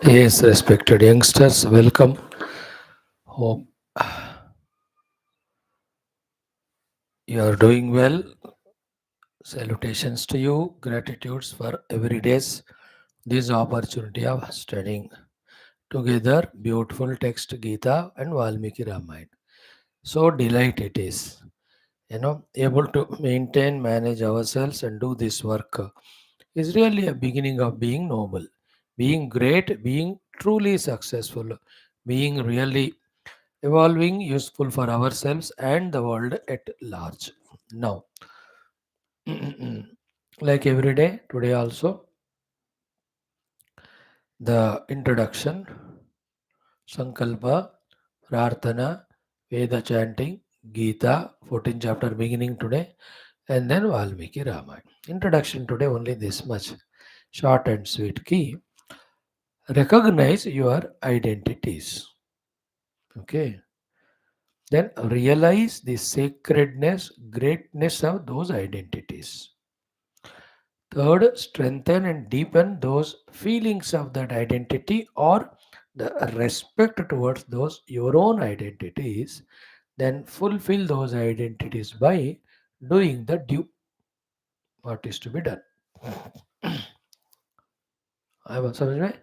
Yes, respected youngsters, welcome. Hope you are doing well. Salutations to you. Gratitudes for every day's this opportunity of studying together beautiful text Geetha and Valmiki Ramayana. So delight it is, able to maintain, manage ourselves and do this work is really a beginning of being noble, being great, being truly successful, being really evolving, useful for ourselves and the world at large. Now, like every day, today also, the introduction, Sankalpa, Prarthana, Veda chanting, Gita, 14th chapter beginning today, and then Valmiki Ramayana. Introduction today only this much, short and sweet. Key, recognize your identities. Okay. Then realize the sacredness, greatness of those identities. Third, strengthen and deepen those feelings of that identity or the respect towards those your own identities. Then fulfill those identities by doing the due what is to be done. I was समझ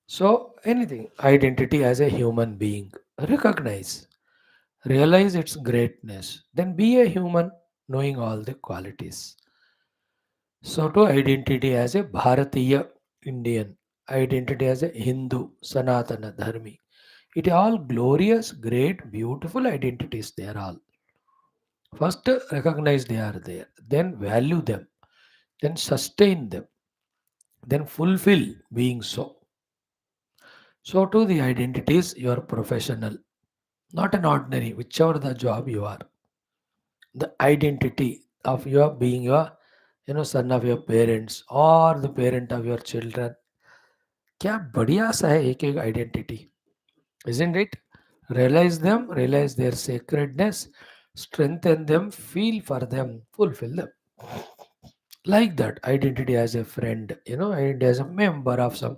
So anything identity as a human being, recognize, realize its greatness, then be a human knowing all the qualities. So to identity as a Bharatiya Indian, identity as a Hindu Sanatana Dharmi. It are all glorious, great, beautiful identities. They are all. First recognize they are there, then value them, then sustain them, then fulfill being so. So to the identities you are professional, not an ordinary, whichever the job you are. The identity of your being your son of your parents or the parent of your children. क्या बढ़िया सा है एक एक identity isn't it? Realize them, realize their sacredness, strengthen them, feel for them, fulfill them. Like that, identity as a friend, identity as a member of some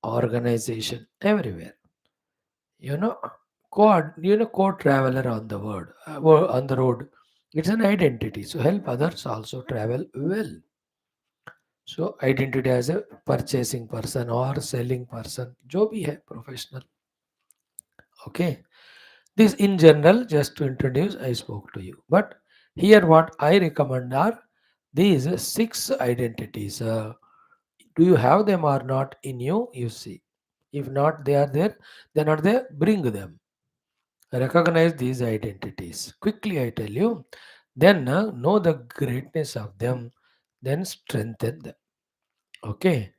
organization, everywhere. You know, co-traveler on the on the road. It's an identity. So help others also travel well. So identity as a purchasing person or selling person, जो भी है professional. Okay. This in general, just to introduce, I spoke to you. But here, what I recommend are these six identities. Do you have them or not in you? You see. If not, they are there. They are not there. Bring them. Recognize these identities. Quickly, I tell you. Then know the greatness of them. Then strengthen them. Okay.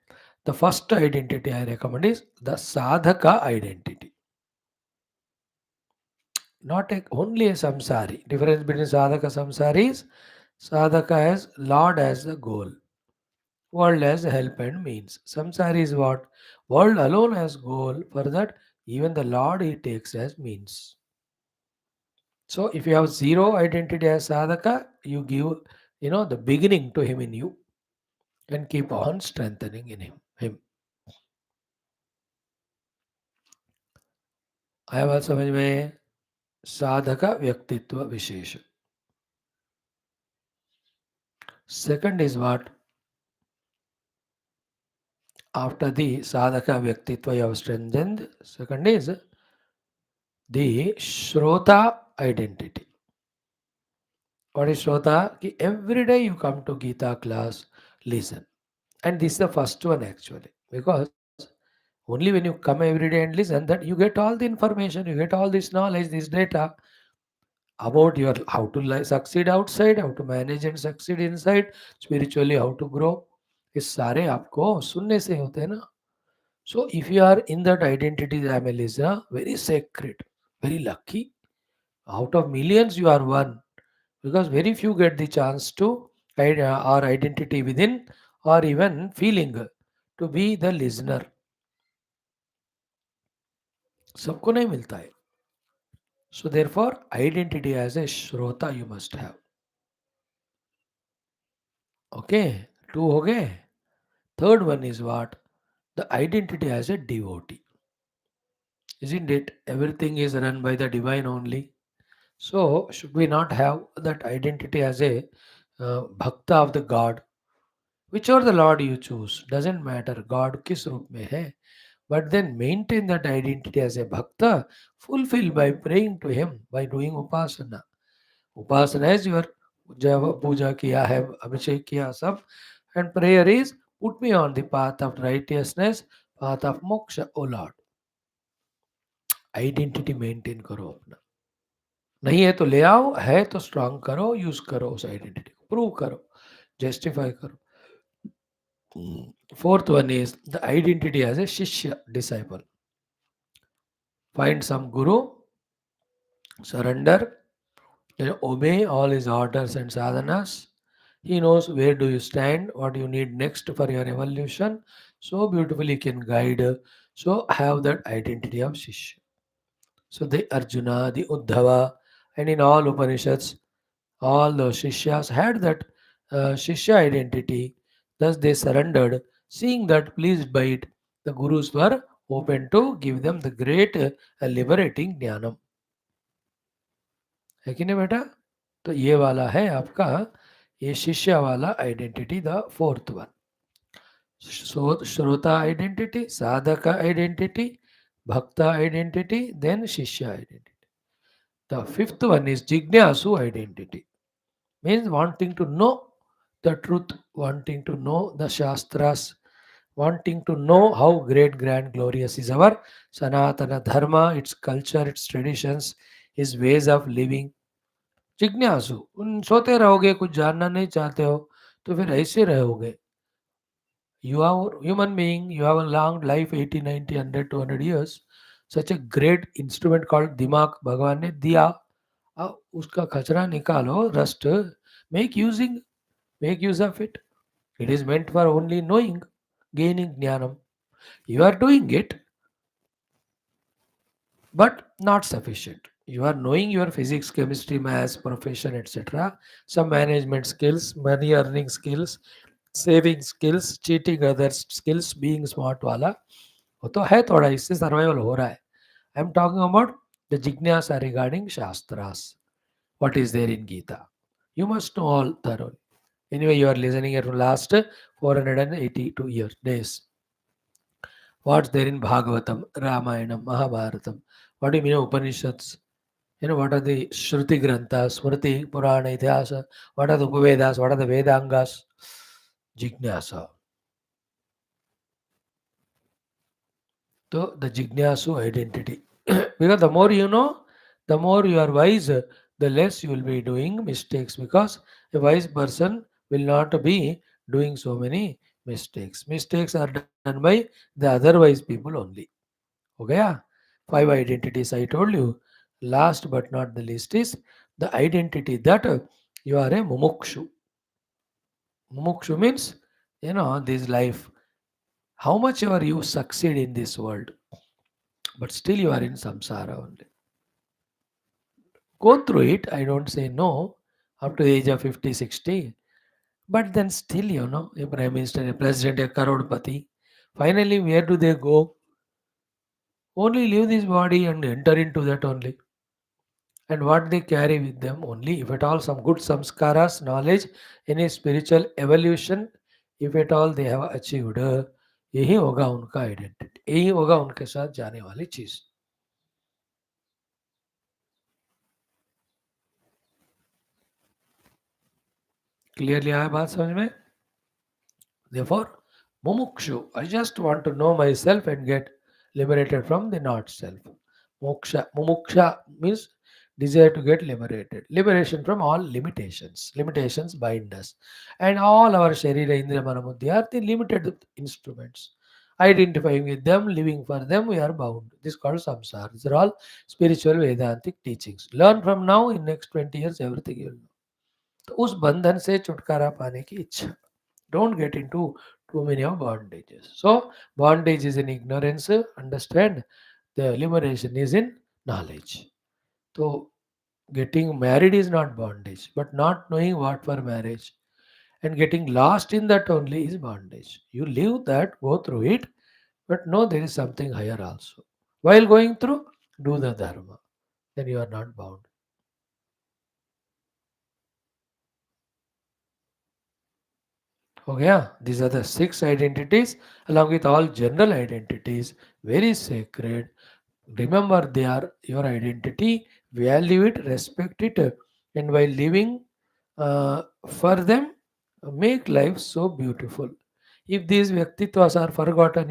The first identity I recommend is the sadhaka identity. Not only a samsari. Difference between sadhaka samsari is sadhaka as Lord as the goal, world as help and means. Samsari is what? World alone as goal, for that even the Lord he takes as means. So if you have zero identity as sadhaka, you give the beginning to him in you and keep on strengthening in him. I have also समझ में साधका व्यक्तित्व विशेष. Second is what? After the sadhaka vyaktitva you have strengthened, second is the Shrota identity. What is Shrota? Ki every day you come to Gita class, listen. And this is the first one actually. Because only when you come every day and listen that you get all the information, you get all this knowledge, this data about your how to succeed outside, how to manage and succeed inside, spiritually how to grow. ये सारे आपको सुनने से होते हैं ना. So if you are in that identity, I am a listener, very sacred, very lucky. Out of millions, you are one, because very few get the chance to or identity within or even feeling to be the listener. सबको नहीं मिलता है. So therefore, identity as a श्रोता you must have. Okay, two हो गए. Third one is what? The identity as a devotee. Isn't it? Everything is run by the divine only. So should we not have that identity as a bhakta of the God? Whichever the Lord you choose, doesn't matter. God किस रूप में है. But then maintain that identity as a bhakta, fulfill by praying to him, by doing upasana. Upasana is your जब पूजा किया है, अभिषेक किया सब, and prayer is put me on the path of righteousness, path of moksha, O Lord. Identity maintain करो अपना. नहीं है तो ले आओ, है तो स्ट्रांग करो, यूज करो उस आइडेंटिटी को, प्रूव करो, जस्टिफाई करो. Fourth one is the identity as a shishya, disciple. Find some guru, surrender, obey all his orders and sadhanas. He knows where do you stand, what you need next for your evolution. So beautifully can guide. So have that identity of Shishya. So the Arjuna, the Uddhava, and in all Upanishads, all the Shishyas had that Shishya identity. Thus they surrendered, seeing that pleased by it, the Gurus were open to give them the great liberating jnanam. है कि नहीं बेटा? तो ये वाला है आपका, ये शिष्य वाला आइडेंटिटी, द फोर्थ वन. श्रोता आइडेंटिटी, साधक आइडेंटिटी, भक्त आइडेंटिटी, देन शिष्य identity. The fifth one is जिज्ञासु identity. Means wanting to know the truth, wanting to know the शास्त्रास, wanting to know how great, grand, glorious is our Sanatana Dharma, its culture, its traditions, his ways of living. जिज्ञासु. सोते रहोगे, कुछ जानना नहीं चाहते हो, तो फिर ऐसे रहोगे. You are human being, you have a long life, 80 90 100 200 years. Such a great instrument called दिमाग भगवान ने दिया. उसका कचरा निकालो, rust, make using, make use of it. It is meant for only knowing, gaining ज्ञानम. You are doing it, but not sufficient. You are knowing your physics, chemistry, maths, profession, etc. Some management skills, money earning skills, saving skills, cheating others skills, being smart वाला वो तो है, थोड़ा इससे survival हो रहा है. I am talking about the जिज्ञासा रिगार्डिंग शास्त्रास. What is there in Geetha? You must know all thoroughly. Anyway, you are listening here from last 482 years, days. What's there in Bhagavatam, Ramayana, Mahabharatam? What do you mean Upanishads? What are the Shruti Granthas, Smriti, Purana, Itihasa? What are the Upavedas? What are the Vedangas? Jignasa. So the Jignasu identity. Because the more you know, the more you are wise, the less you will be doing mistakes. Because a wise person will not be doing so many mistakes. Mistakes are done by the otherwise people only. Okay? Yeah? 5 identities I told you. Last but not the least is the identity that you are a mumukshu. Mumukshu means, this life, how much ever you succeed in this world, but still you are in samsara only. Go through it, I don't say no, up to the age of 50, 60, but then still, a prime minister, a president, a karodpati, finally, where do they go? Only leave this body and enter into that only. And what they carry with them only, if at all, some good samskaras, knowledge, any spiritual evolution, if at all they have achieved, यही होगा उनका identity, यही होगा उनके साथ जाने वाली चीज. क्लियरली आया बात समझ में? Therefore, mumukshu, I just want to know myself and get liberated from the not self. Moksha, mumuksha means desire to get liberated. Liberation from all limitations. Limitations bind us. And all our sharira, indriya, mana, buddhi are the limited instruments. identifying with them, living for them, we are bound. This is called samsara. These are all spiritual Vedantic teachings. Learn from now, in next 20 years, everything you will know. तो उस बंधन से छुटकारा पाने की इच्छा. Don't get into too many of bondages. So, bondage is in ignorance. Understand? The liberation is in knowledge. So, getting married is not bondage, but not knowing what for marriage and getting lost in that only is bondage. You live that, go through it, but know there is something higher also. While going through, do the dharma. Then you are not bound. Okay, these are the 6 identities along with all general identities, very sacred. Remember, they are your identity, value it, respect it, and while living for them, make life so beautiful. If these Vyaktitwas are forgotten,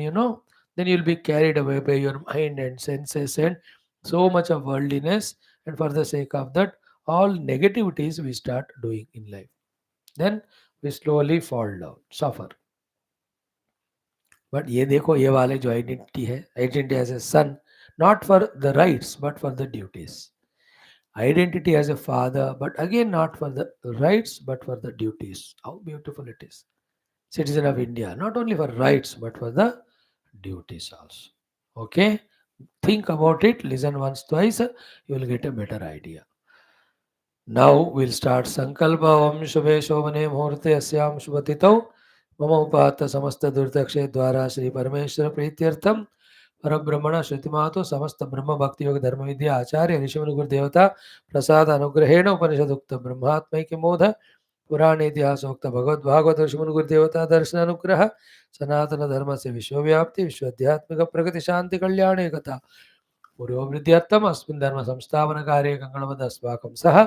then you'll be carried away by your mind and senses and so much of worldliness, and for the sake of that, all negativities we start doing in life. Then we slowly fall down, suffer. But ये देखो ये वाले जो identity है identity as a son not for the rights but for the duties identity as a father but again not for the rights but for the duties how beautiful it is citizen of India not only for rights but for the duties also okay think about it listen once twice you will get a better idea now we'll start Sankalpa Om Shubhe Shobhane Muhurte Asyam Shubhatitau Mama Upata Samasta Durtakshe Dwara Shri Parameshwara Prityartham Parabrahmana Shrutimato Samasta Brahma Bhakti Yoga Dharma Vidya Acharya Rishamanu Devata Prasad Anugrahena Upanishadukta Brahmatmaiki Modha पुराण इतिहासोक्त भगवद भागवत ऋषिमुनि गुरुदेवता दर्शन अनुग्रह सनातन धर्म से विश्वव्याप्ति विश्वध्यात्मिक प्रगति शांति कल्याण एकता पुरोवृद्ध्यर्थम अस्मिन् धर्म संस्थापन कार्ये कंकणबद्ध अस्माकं सह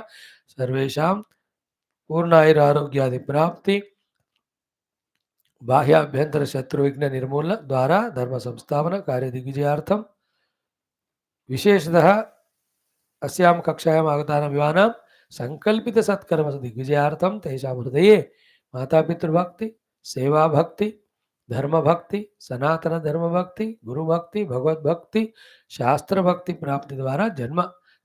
सर्वेषां पूर्णायुरारोग्यादि प्राप्ति बाह्याभ्यंतर शत्रु विघ्न निर्मूलन द्वारा धर्म संस्थापन कार्य दिग्विजयार्थम विशेषतः अस्यां कक्षायाम् आगतानां विद्वानां संकल्पित सत्कर्म दिग्विजयार्थम तेषां हृदये मातापितृभक्ति सेवा भक्ति धर्म भक्ति सनातन धर्म भक्ति गुरु भक्ति भगवत भक्ति शास्त्र भक्ति प्राप्ति द्वारा जन्म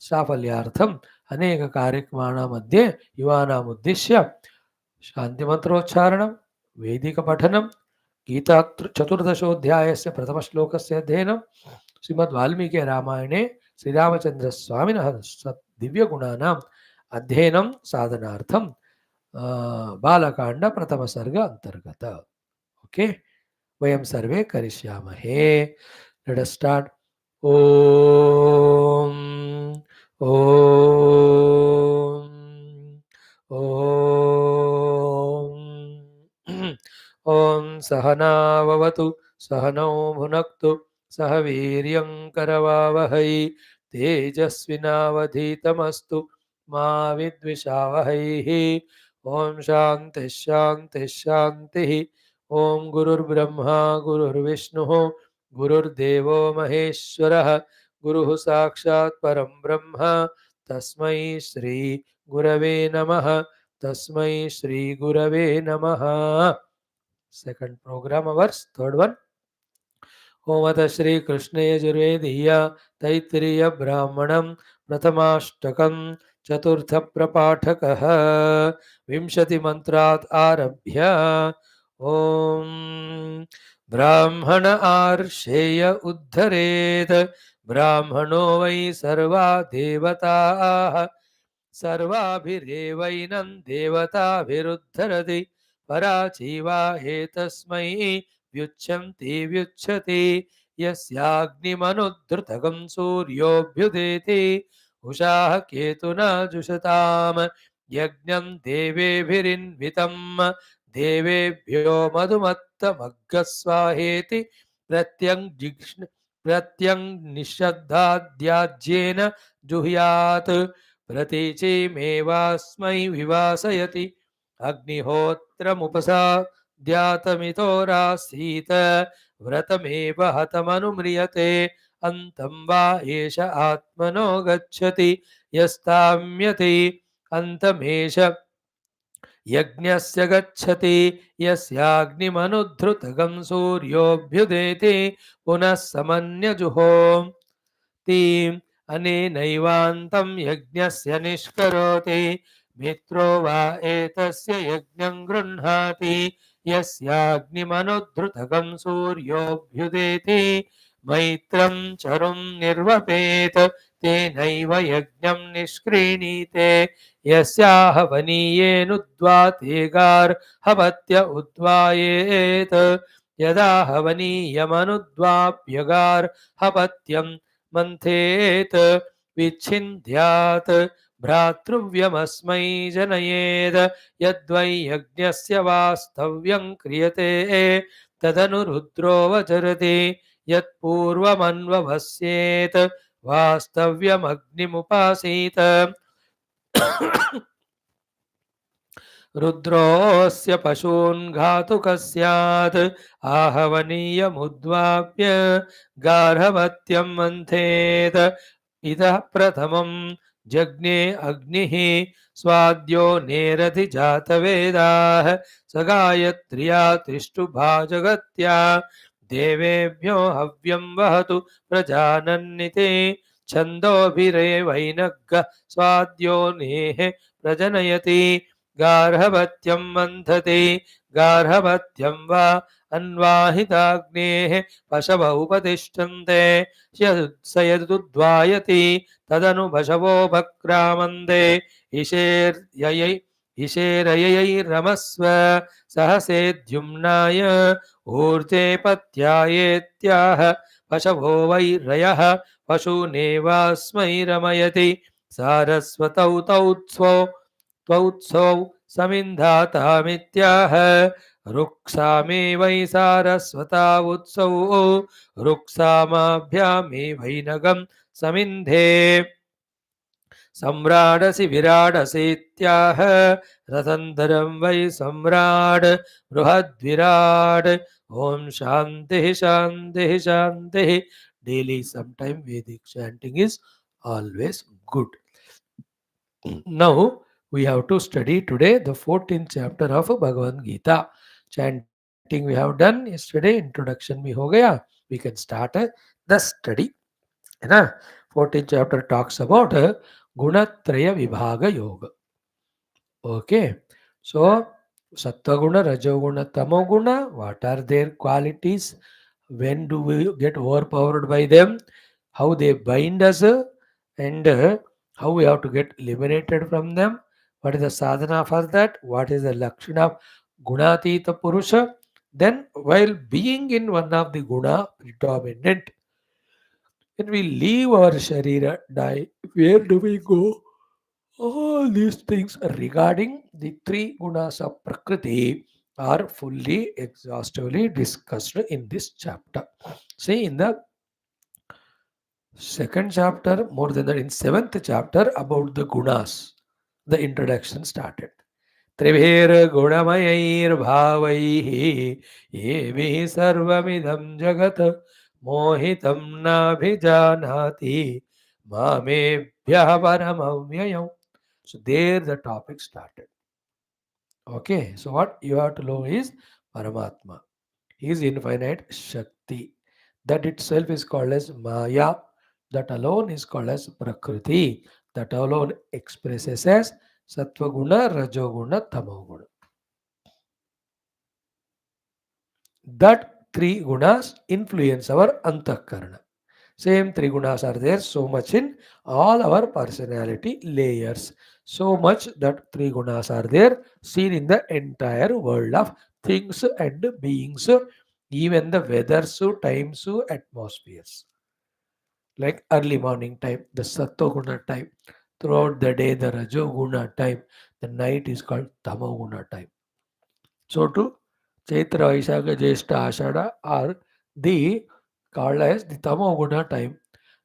साफल्यार्थम अनेक कार्यक्रमाणां मध्ये युवानाम् उद्दिश्य शांति मंत्रोच्चारणं वैदिक पठनं गीता चतुर्दशोऽध्यायस्य प्रथम श्लोकस्य अध्ययनं श्रीमद् वाल्मीकि रामायणे श्रीरामचंद्र स्वामिनः दिव्य गुणानाम् अध्ययनं साधनार्थं बालकांड प्रथम सर्ग अंतर्गत ओके वयं सर्वे करिष्यामहे let us start Om Om Om Om सहनाववतु सहनौ भुनक्तु सह वीर्यं करवावहै तेजस्विनावधीतमस्तु मा विद्विषावहैः ओम शांति शांति शांति ओम गुरुर्ब्रह्मा गुरुर्विष्णुः गुरुर्देवो महेश्वरः गुरुः साक्षात् परं ब्रह्म तस्मै श्री गुरवे नमः तस्मै श्री गुरवे नमः second program hours third one ओमत Shri Krishna यजुर्वेदीय Taittiriya ब्राह्मणं प्रथमाष्टकं चतुर्थ प्रपाठकः विंशति मंत्रात् आरभ्य ओम ब्राह्मण आर्षेय उद्धरेत ब्राह्मणो वै सर्वा देवताः सर्वाभिरेवैनं देवताभिरुद्धरति पराचीवा एतस्मै व्युच्यन्ति व्युच्यते यस्याग्निमनुद्धृतगं सूर्योऽभ्युदेति उषाः केतुना जुषताम् यज्ञं देवेभिरिन्वितं देवेभ्यो मधुमत्तमग्गस्वाहेति प्रत्यङ्निषद्धाद्याज्येन जुह्यात् प्रतीचीमेवास्मै विवासयति अग्निहोत्रमुपसाद्यातमितोरासीत व्रतमेव हतमनुम्रियते अन्तं वा एष आत्मनो गच्छति यस्ताम्यति अन्तमेष यज्ञस्य गच्छति यस्याग्निमनुद्धृतगं सूर्योऽभ्युदेति पुनः समन्यजुहोम् तीम् अनेनैवान्तं यज्ञस्य निष्करोति मित्रो वा एतस्य यज्ञं गृह्णाति यस्याग्निमनुद्धृतगं सूर्योऽभ्युदेति मैत्रं चरुं निर्वपेत तेनैव यज्ञं निष्क्रीणीते यस्याहवनीयेनुद्वा तेगार्हवत्य उद्वायेत यदा हवनीयमनुद्वाप्यगार्हपत्यं मन्थेत विच्छिन्ध्यात् भ्रातृव्यमस्मै जनयेद यद्वै यज्ञस्य वास्तव्यं क्रियते तदनु रुद्रोऽवचरति यत्पूर्वमन्वभस्येत वास्तव्यमग्निमुपासीत रुद्रोऽस्य पशून् घातुकः स्यात् आहवनीयमुद्वाप्य गार्हवत्यं मन्थेत इतः प्रथमं जज्ञे अग्निः स्वाद्यो नेरधिजातवेदाः स गायत्र्या तिष्ठुभा जगत्या देवेभ्यो हव्यं वहतु प्रजानन्निते छन्दोभिरेवैनग्गः स्वाद्यो नेः प्रजनयति गार्हवत्यं मन्थते गार्हवत्यं वा अन्वाहिताग्नेः पशव उपतिष्ठन्ते स यदुद्वायति तदनु पशवो भक्रामन्ते इषेरयैरमस्व सहसेद्युम्नाय ऊर्जे पत्यायेत्याह पशवो वै रयः पशूनेवास्मै रमयति सारस्वतौ त्वौत्सौ समिन्धातामित्याह रुक्सामे वै सारस्वता उत्सौ रुक्सामाभ्यामे वैनगं समिन्धे सम्राडसि विराडसीत्याह रथन्धरं वै सम्राड बृहद्विराड ओम शान्तिः शान्तिः शान्तिः daily sometime Vedic chanting is always good. Now we have to study today the 14th chapter of Bhagavad Gita. Chanting we have done yesterday, introduction bhi ho gaya. We can start the study. है ना 14th chapter talks about gunatraya vibhaga yoga. Okay, so sattva-guna, rajoguna, tamoguna, what are their qualities? When do we get overpowered by them? How they bind us and how we have to get eliminated from them? What is the sadhana for that? What is the lakshana of gunatita purusha? Then while being in one of the guna predominant, when we leave our sharira, die, where do we go? All these things regarding the three gunas of Prakriti are fully exhaustively discussed in this chapter. See, in the second chapter, more than that, in seventh chapter about the gunas, the introduction started. त्रिभिर् गुणमयैर्भावैः येभिः सर्वमिदं जगत् मोहितं नाभिजानाति मामेभ्यः परमव्ययम्. So there the topic started. Okay, so what you have to know is Paramatma. He is infinite Shakti. That itself is called as Maya. That alone is called as Prakriti. That alone expresses as Sattva Guna, Rajoguna, Tamoguna. That three gunas influence our Antakarana. Same three gunas are there so much in all our personality layers. So much that three gunas are there seen in the entire world of things and beings, even the weathers, times, atmospheres. Like early morning time, the Sattoguna time. Throughout the day, the Rajoguna time. The night is called Tamoguna time. So to Chaitra, Vaishakha, Jyeshta, Ashada are the called as the Tamoguna time.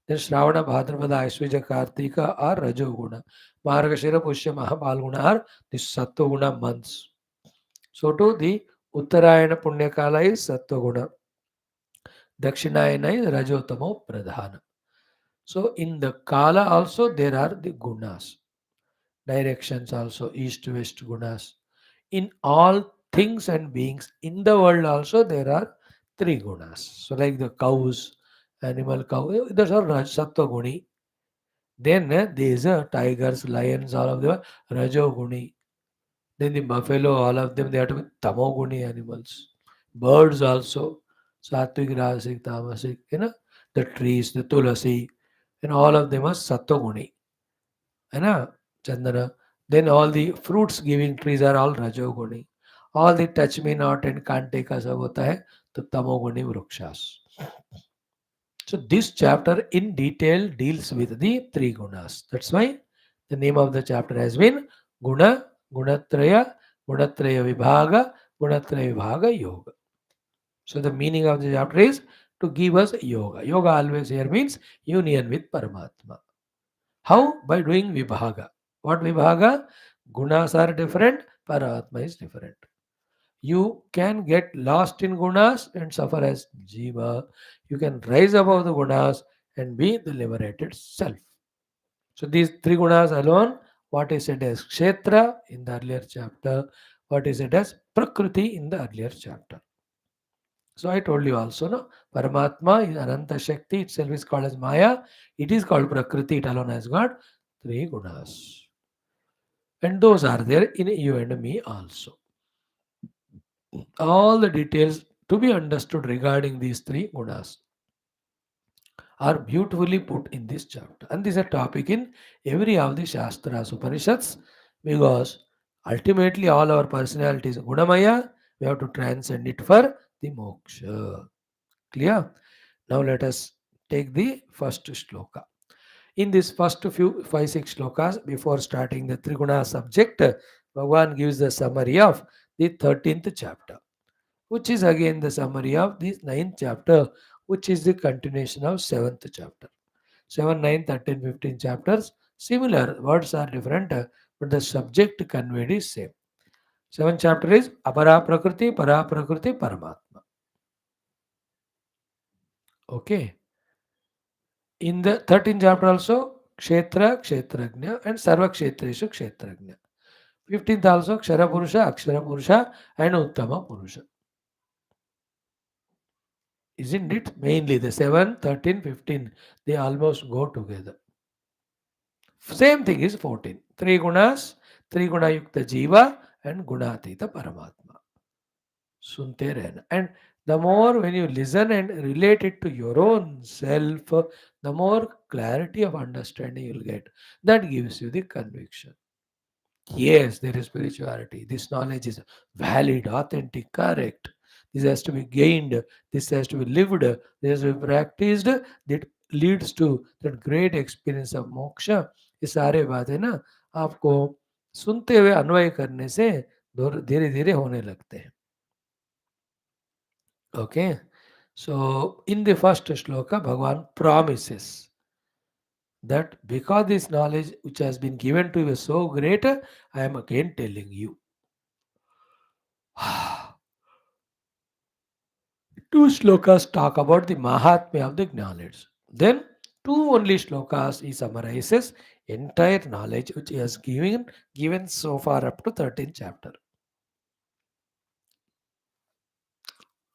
Then Shravana, Bhadrapada, Aishwaja, Kartika are Rajoguna. Margashira, Pushya, Mahabhalguna are the Sattoguna months. So to the Uttarayana Punyakala is Sattoguna. Dakshinayana is Rajotamo Pradhana. So in the Kala also there are the Gunas. Directions also, east, west Gunas. In all things and beings in the world also there are three gunas. So like the cows, animal cow, those are sattva guni. Then these tigers, lions, all of them are rajoguni. Then the buffalo, all of them, they have to be tamoguni animals. Birds also, sattvic, rasic, tamasic, the trees, the tulasi, and all of them are sattoguni. Chandana. Then all the fruits giving trees are all rajoguni. All the touch me not and can't take us सब होता है तो तमोगुणी वृक्षास. So this chapter in detail deals with the three gunas. That's why the name of the chapter has been Guna, Gunatraya, Gunatraya Vibhaga, Gunatraya Vibhaga Yoga. So the meaning of the chapter is to give us yoga. Yoga always here means union with Paramatma. How? By doing Vibhaga. What Vibhaga? Gunas are different, Paramatma is different. You can get lost in gunas and suffer as jiva. You can rise above the gunas and be the liberated self. So these three gunas alone, what is said as kshetra in the earlier chapter, what is said as prakriti in the earlier chapter. So I told you also, no, Paramatma is Ananta Shakti itself is called as Maya. It is called Prakriti. It alone has got three gunas, and those are there in you and me also. All the details to be understood regarding these three gunas are beautifully put in this chapter. And this is a topic in every of the Shastras, Upanishads, because ultimately all our personality is Gunamaya. We have to transcend it for the moksha. Clear? Now let us take the first shloka. In this first few 5 6 shlokas, before starting the Triguna subject, Bhagavan gives the summary of the 13th chapter, which is again the summary of this ninth chapter, which is the continuation of seventh chapter. 7, 9, 13, 15 chapters, similar, words are different, but the subject conveyed is same. Seventh chapter is Apara Prakriti, Para Prakriti, Paramatma. Okay. In the 13th chapter also, Kshetra, Kshetrajna, and Sarva Kshetreshu Kshetrajna. 15th also, Kshara Purusha, Akshara Purusha, and Uttama Purusha. Isn't it? Mainly the 7, 13, 15, they almost go together. Same thing is 14. Three gunas, three guna yukta jiva, and gunatita paramatma. Sunte rehna. And the more when you listen and relate it to your own self, the more clarity of understanding you'll get. That gives you the conviction. Yes, there is spirituality. This knowledge is valid, authentic, correct. This has to be gained. This has to be lived. This has to be practiced. That leads to that great experience of moksha. ये सारे बात है ना आपको सुनते हुए अन्वय करने से धीरे धीरे होने लगते हैं. Okay. So in the first shloka, Bhagavan promises that because this knowledge which has been given to you is so great, I am again telling you. Two shlokas talk about the Mahatmya of the knowledge. Then two only shlokas he summarizes entire knowledge which he has given so far up to 13th chapter.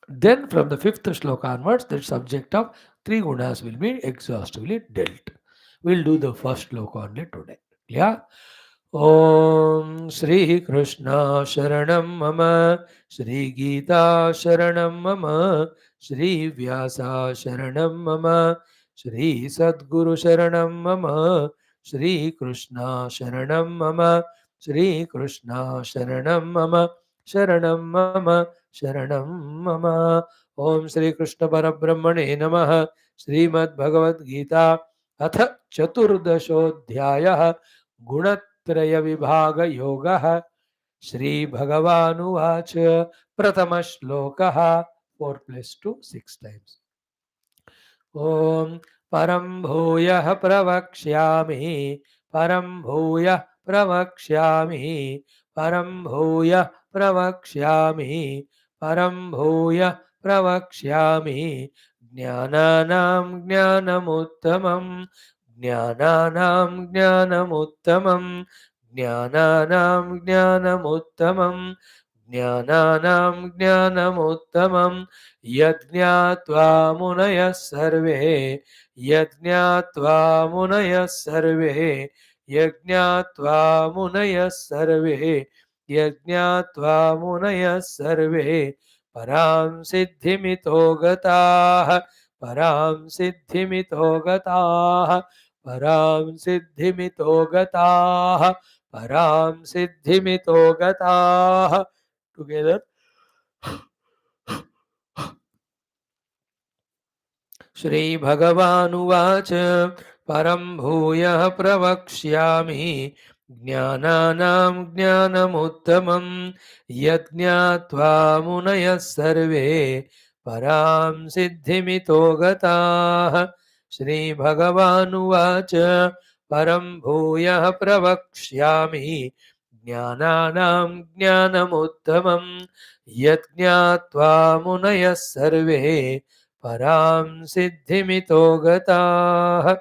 Then from the fifth shloka onwards, the subject of three gunas will be exhaustively dealt. We'll do the first shloka only today. Yeah. ॐ श्रीकृष्ण शरणं मम श्रीगीता शरणं मम श्रीव्यासा शरणं मम श्रीसद्गुरुशरणं मम श्रीकृष्ण शरणं मम श्रीकृष्ण शरणं मम शरणं मम शरणं मम. ॐ श्रीकृष्णपरब्रह्मणे नमः. श्रीमद्भगवद्गीता अथ चतुर्दशोऽध्यायः गुणत्रय विभाग योगः. श्री भगवानुवाच प्रथम श्लोकः 4 + 2 6 times. ॐ परं भूयः प्रवक्ष्यामि परं भूयः प्रवक्ष्यामि परं भूयः प्रवक्ष्यामि परं भूयः प्रवक्ष्यामि ज्ञानानां ज्ञानमुत्तमम् ज्ञानानां ज्ञानमुत्तमम् ज्ञानानां ज्ञानमुत्तमं ज्ञानानां ज्ञानमुत्तमं यज्ञात्वा मुनयः सर्वे यज्ञात्वा मुनयः सर्वे यज्ञात्वा मुनयः सर्वे यज्ञात्वा मुनयः सर्वे परां सिद्धिमितो गताः परां सिद्धिमितो गताः परां सिद्धिमितो गताः परां सिद्धिमितो गताः टुगेदर श्रीभगवानुवाच परं भूयः प्रवक्ष्यामि ज्ञानानां ज्ञानमुत्तमं यज्ञात्वा मुनयः सर्वे परां सिद्धिमितो गताः श्रीभगवानुवाच परं भूयः प्रवक्ष्यामि ज्ञानानां ज्ञानमुत्तमं यज्ञात्वा मुनयः सर्वे Param Siddhimito Gataha.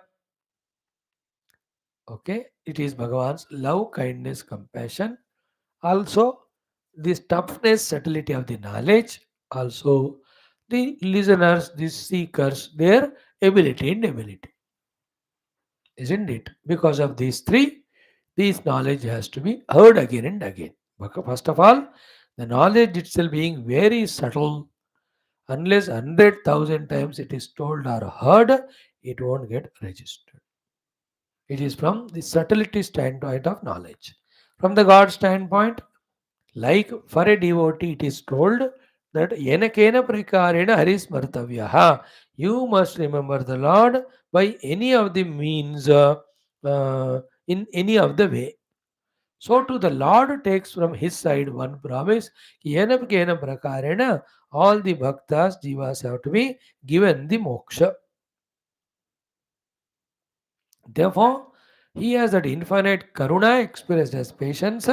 Okay, it is Bhagavan's love, kindness, compassion. Also, this toughness, subtlety of the knowledge. Also, the listeners, the seekers, their ability and ability. Isn't it? Because of these three, this knowledge has to be heard again and again. First of all, the knowledge itself being very subtle. Unless 100,000 times it is told or heard, it won't get registered. It is from the subtlety standpoint of knowledge. From the God standpoint, like for a devotee, it is told that Yenakena Prakarena Harismartavyaha. You must remember the Lord by any of the means, in any of the way. So to the Lord takes from his side one promise, Yenam Kena Prakarena, all the bhaktas, jivas have to be given the moksha. Therefore, he has that infinite karuna expressed as patience.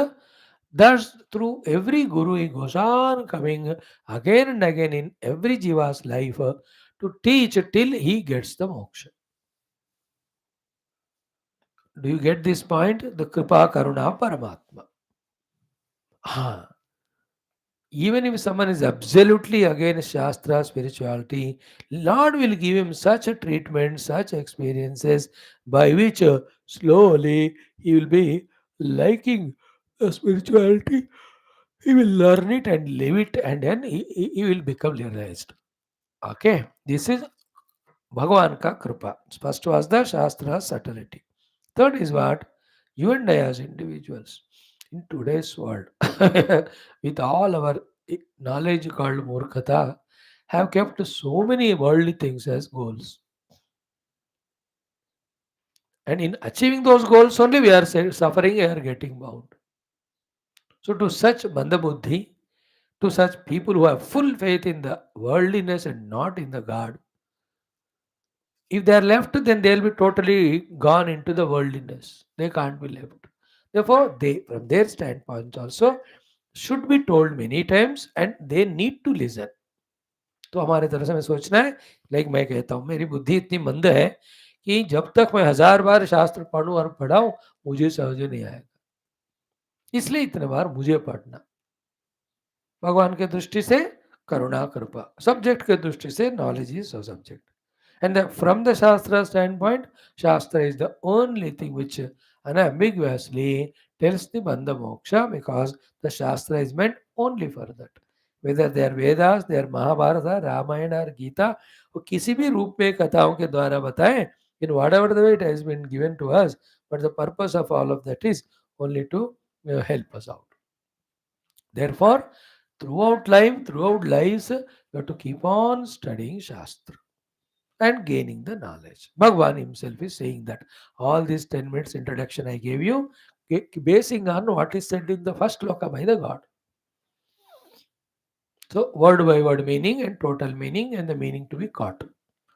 Thus, through every guru, he goes on coming again and again in every jiva's life to teach till he gets the moksha. Do you get this point? The kripa karuna paramatma. Ah, even if someone is absolutely against Shastra, spirituality, Lord will give him such a treatment, such experiences by which slowly he will be liking the spirituality. He will learn it and live it, and then he will become realized. Okay, this is Bhagavan ka kripa. First was the Shastra subtlety. Third is what? You and I as individuals in today's world, with all our knowledge called Murkhata, have kept so many worldly things as goals. And in achieving those goals only we are suffering or getting bound. So to such Mandabuddhi, to such people who have full faith in the worldliness and not in the God, if they are left, then they will be totally gone into the worldliness. They can't be left. Therefore, they, from their standpoint, also should be told many times and they need to listen. तो हमारे तरफ से हमें सोचना है, like मैं कहता हूँ मेरी बुद्धि इतनी मंद है कि जब तक मैं 1000 बार शास्त्र पढ़ूं और पढ़ाऊं मुझे समझ नहीं आएगा, इसलिए इतने बार मुझे पढ़ना. भगवान के दृष्टि से करुणा कृपा, सब्जेक्ट के दृष्टि से knowledge is subject. And from the Shastra standpoint, Shastra is the only thing which unambiguously tells the Bandha Moksha, because the Shastra is meant only for that. Whether they are Vedas, they are Mahabharata, Ramayana or Geetha, वो किसी भी रूप में कथाओं के द्वारा बताएं, in whatever the way it has been given to us, but the purpose of all of that is only to help us out. Therefore, throughout life, throughout lives, you have to keep on studying Shastra and gaining the knowledge. Bhagwan himself is saying that all these 10 minutes introduction I gave you, basing on what is said in the first shloka by the God. So word by word meaning and total meaning and the meaning to be caught.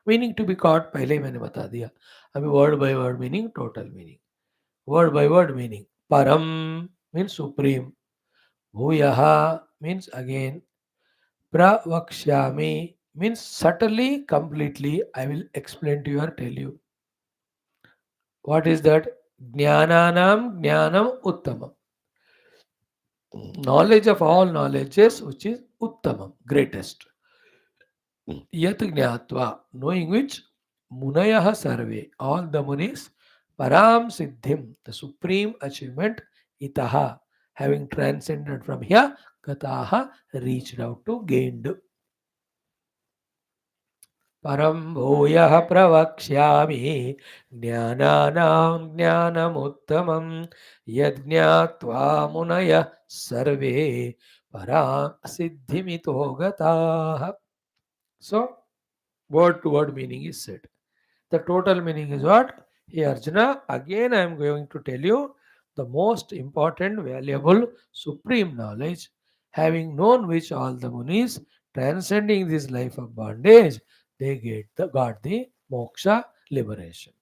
Meaning to be caught पहले ही मैंने बता दिया. अभी word by word meaning, total meaning. Word by word meaning. Param means supreme. Bhuyaha means again. Pravakshyami means subtly, completely. I will explain to you or tell you. What is that? Jnananam jnanam uttamam. Knowledge of all knowledges, which is uttamam, greatest. Yat jnatva, knowing which munayah sarve, all the munis, param siddhim, the supreme achievement, itaha, having transcended from here, gataha, reached out to, gained. परं भूयः प्रवक्ष्यामि ज्ञानानां ज्ञानमुत्तमं यज्ञात्वा मुनयः सर्वे परां सिद्धिमितो गताः. So, word to word meaning is said. The total meaning is what? Hey Arjuna, again I am going to tell you the most important, valuable, supreme knowledge, having known which all the munis, transcending this life of bondage, they got the moksha liberation.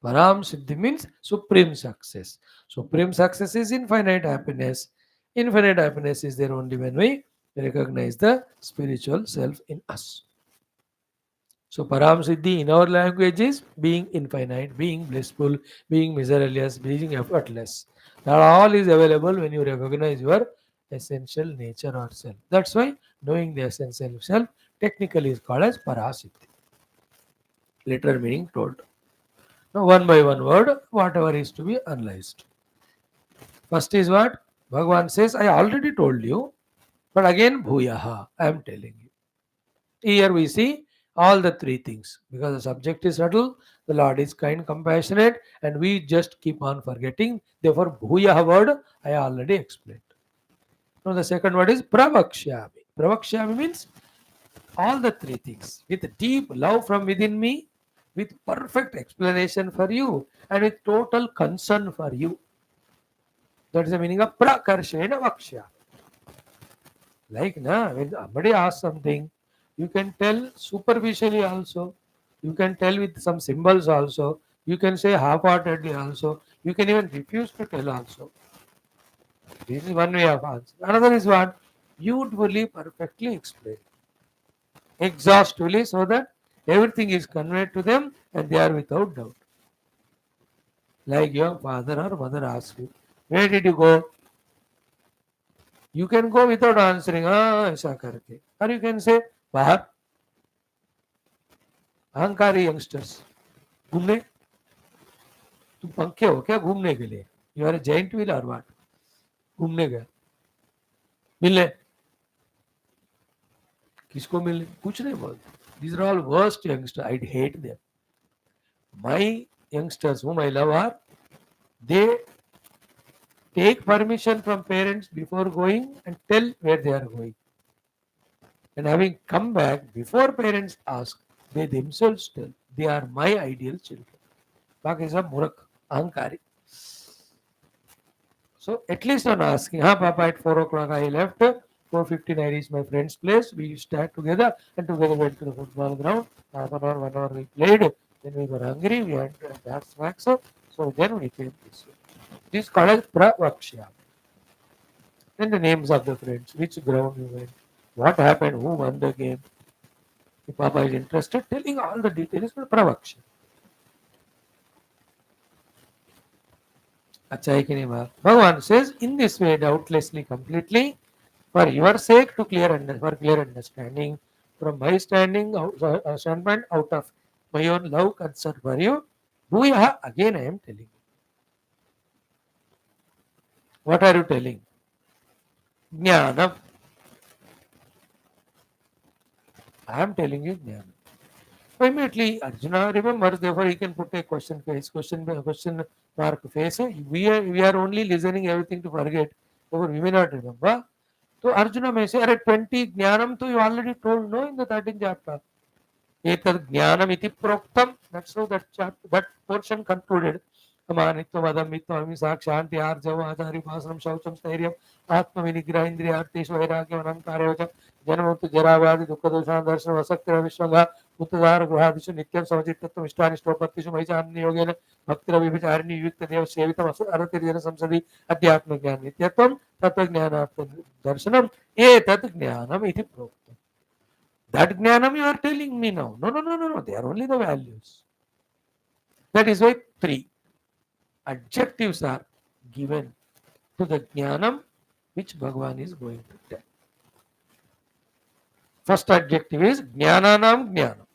Param Siddhi means supreme success. Supreme success is infinite happiness. Infinite happiness is there only when we recognize the spiritual self in us. So Param Siddhi in our language is being infinite, being blissful, being miscellaneous, being effortless. That all is available when you recognize your essential nature or self. That's why knowing the essential self technically is called as Parasiddhi. Literal meaning told. Now one by one word, whatever is to be analyzed. First is what? Bhagavan says, I already told you, but again Bhuyaha, I am telling you. Here we see all the three things because the subject is subtle, the Lord is kind, compassionate, and we just keep on forgetting. Therefore, Bhuya word I already explained. Now, the second word is Pravakshyami. Pravakshyami means all the three things with deep love from within me, with perfect explanation for you, and with total concern for you. That is the meaning of Prakarshena Vaksha. Like when somebody asks something, you can tell superficially also. You can tell with some symbols also. You can say half-heartedly also. You can even refuse to tell also. This is one way of answer. Another is what? Beautifully, perfectly explained. Exhaustively so that everything is conveyed to them and they are without doubt. Like your father or mother asks you, where did you go? You can go without answering, ऐसा करके. Or you can say, बाहर. अहंकारी youngsters घूमने तुम पंखे हो क्या घूमने के लिए यू आर जॉइंट व्हील और व्हाट घूमने गए मिलने किसको मिलने कुछ नहीं बोलते these are all worst youngsters I hate them my youngsters whom I love are they take permission from parents before going and tell where they are going and having come back before parents ask they themselves tell they are my ideal children बाकी सब मूर्ख अहंकारी. So at least on asking, Papa, at 4 o'clock I left, 4:59 I reached my friend's place. We sat together and together went to the football ground. Half an hour, 1 hour we played. Then we were hungry. We had that snacks. So then we came this way. This is called as Pravakshya. Then the names of the friends, which ground we went, what happened, who won the game. If Papa is interested, telling all the details for Pravakshya. अच्छा है कि नहीं बात भगवान says in this way doubtlessly completely for your sake to for clear understanding from my standpoint out of my own love concern for you bhuyaha again I am telling you what are you telling jnanam I am telling you jnanam so immediately Arjuna remembers therefore he can put a question mark face we are only listening everything to forget therefore we may not remember. So Arjuna may say, 20 jnanam to you already told no in the 13th chapter. Etad jnanam iti proktam. That's how that chapter, that portion concluded. Amanitva vadam mitva amisak shanti arjava adhari vasanam shaucham stairyam atma vinigraha indriyarteshu vairagyam anankaryocha janamuttu jaravadi dukkha doshana darsana vasakti vishwanga uttadhara gruhadishu nityam samajittatvam ishtanistopatishu maichanni yogena bhaktira vibhacharini yukta deva sevitam aratirjana samsadi adhyatma jnana nityatvam tattva jnanartha darshanam etat jnanam iti proktam. That jnanam you are telling me now. No. They are only the values. That is why 3. adjectives are given to the jnanam which Bhagavan is going to tell. First adjective is jnananam jnanam,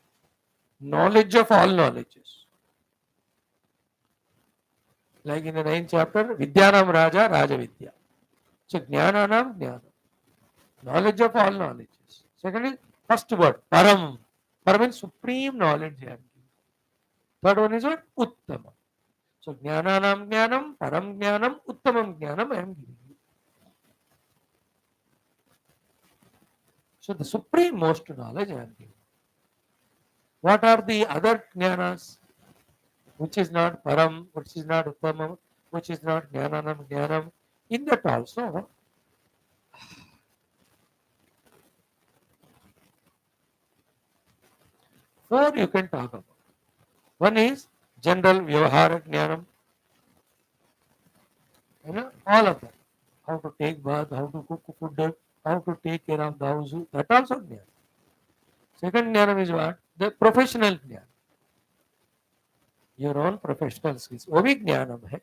knowledge of all knowledges. Like in the 9th chapter, Vidyanam Raja, Raja Vidya. So jnananam jnanam, knowledge of all knowledges. Second is first word, param. Param means supreme knowledge. Third one is what? Uttama. So jnananam jnanam, param jnanam, uttamam jnanam I am giving you. So the supreme most knowledge I am giving. What are the other jnanas? Which is not param, which is not uttamam, which is not jnananam jnanam. In that also, four you can talk about. One is general vyavahara jnanam, all of them. How to take bath, how to cook food, how to take care of the house, that also jnana. Second jnanam is what? The professional jnana. Your own professional skills. वो भी ज्ञानम है.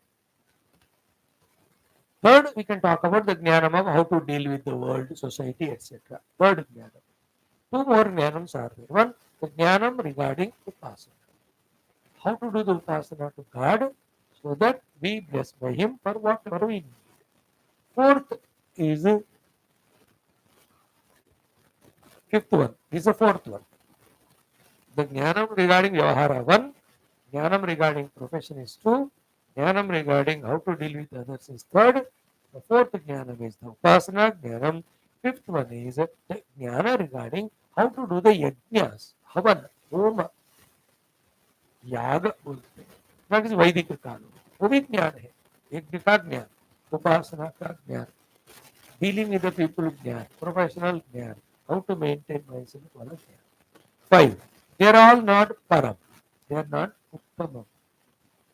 Third, we can talk about the jnanam of how to deal with the world, society, etc. Third jnanam. Two more jnanams are there. One, the jnanam regarding upasana. How to do the upasana to God so that we blessed by Him for whatever we need. Fourth is fifth one. This is the fourth one. The jnanam regarding vyavahara 1, jnanam regarding profession is 2, jnanam regarding how to deal with others is 3rd, the fourth jnanam is the upasana jnanam, fifth one is the jnana regarding how to do the yajnas, havan, homa, yaga बोलते हैं. That is वैदिक कानून. वो भी ज्ञान है. यज्ञ का ज्ञान, उपासना का ज्ञान, dealing with the people ज्ञान, professional ज्ञान, how to maintain myself वाला ज्ञान. 5. They are all not param. They are not uttamam.